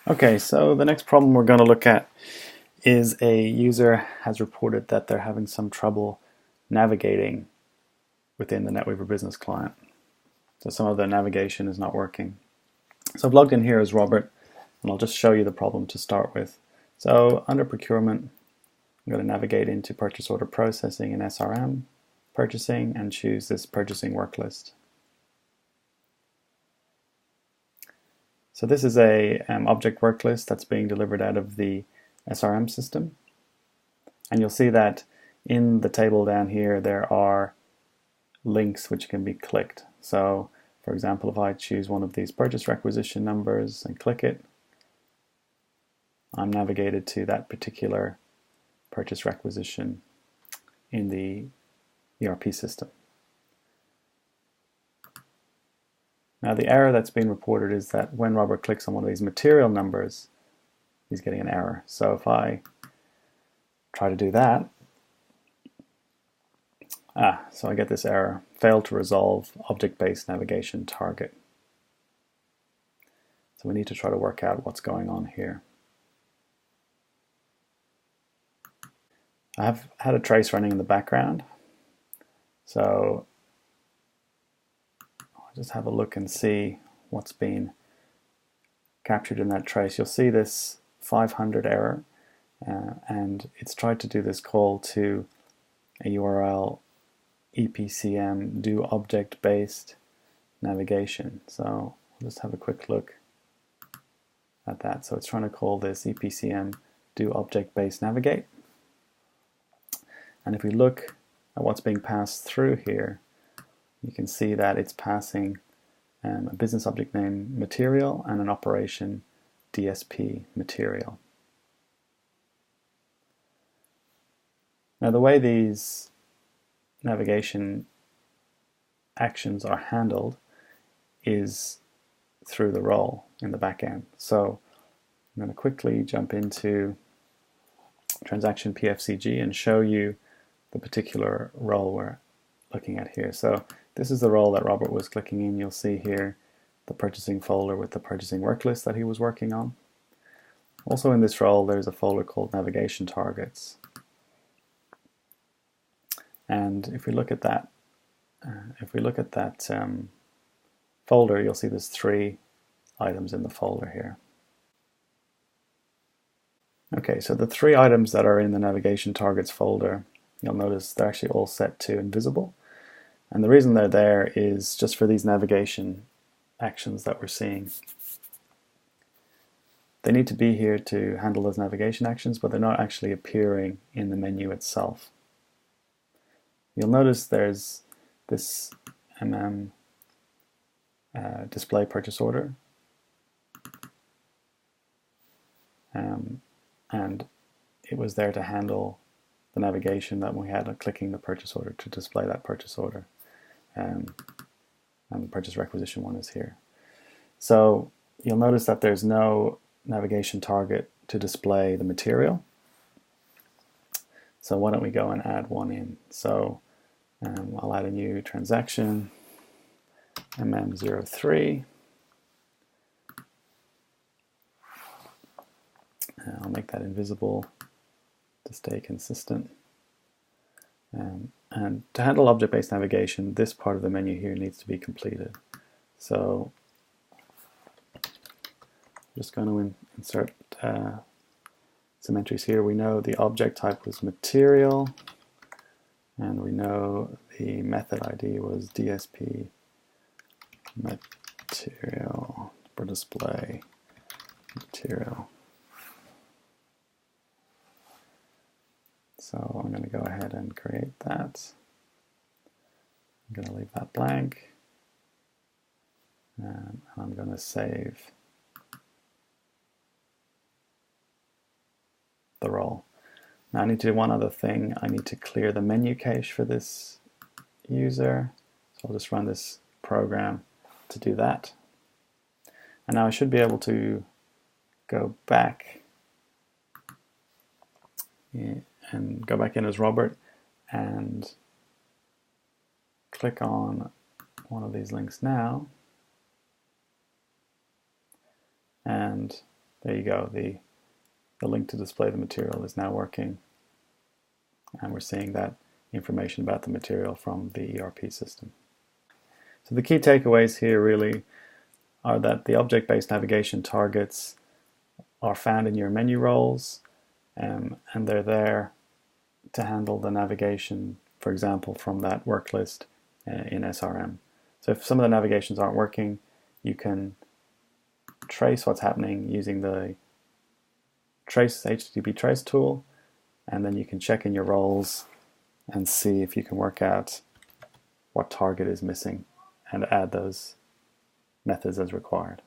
Okay, so the next problem we're going to look at is a user has reported that they're having some trouble navigating within the NetWeaver Business Client. So some of the navigation is not working. So I've logged in here as Robert, and I'll just show you the problem to start with. So under procurement, I'm going to navigate into purchase order processing in SRM, purchasing, and choose this purchasing work list. So this is a object work list that's being delivered out of the SRM system. And you'll see that in the table down here there are links which can be clicked. So for example, if I choose one of these purchase requisition numbers and click it, I'm navigated to that particular purchase requisition in the ERP system. Now the error that's been reported is that when Robert clicks on one of these material numbers, he's getting an error. So if I try to do that, so I get this error, failed to resolve object-based navigation target. So we need to try to work out what's going on here. I have had a trace running in the background, so I'll just have a look and see what's been captured in that trace. You'll see this 500 error, and it's tried to do this call to a URL EPCM do object-based navigation. So I'll just have a quick look at that. So it's trying to call this EPCM do object-based navigate. And if we look at what's being passed through here, you can see that it's passing a business object name material and an operation DSP material. Now the way these navigation actions are handled is through the role in the back end. So I'm going to quickly jump into transaction PFCG and show you the particular role we're looking at here. So this is the role that Robert was clicking in. You'll see here the purchasing folder with the purchasing work list that he was working on. Also in this role there's a folder called navigation targets. And if we look at that, folder, you'll see there's 3 items in the folder here. Okay, so the 3 items that are in the navigation targets folder, you'll notice they're actually all set to invisible. And the reason they're there is just for these navigation actions that we're seeing. They need to be here to handle those navigation actions, but they're not actually appearing in the menu itself. You'll notice there's this display purchase order, and it was there to handle the navigation that we had clicking the purchase order to display that purchase order, and the purchase requisition one is here. So you'll notice that there's no navigation target to display the material. So why don't we go and add one in? So I'll add a new transaction, MM03. I'll make that invisible to stay consistent. And to handle object-based navigation, this part of the menu here needs to be completed. So I'm just going to insert some entries here. We know the object type was material, and we know the method ID was DSP material for display material. So I'm going to go ahead and create that. I'm going to leave that blank, and I'm going to save the role. Now I need to do one other thing. I need to clear the menu cache for this user. So I'll just run this program to do that. And now I should be able to go back and go back in as Robert and click on one of these links now. And There you go. The link to display the material is now working, and we're seeing that information about the material from the ERP system. So the key takeaways here really are that the object-based navigation targets are found in your menu roles, and they're there to handle the navigation, for example, from that work list in SRM. So if some of the navigations aren't working, you can trace what's happening using the trace HTTP trace tool, and then you can check in your roles and see if you can work out what target is missing and add those methods as required.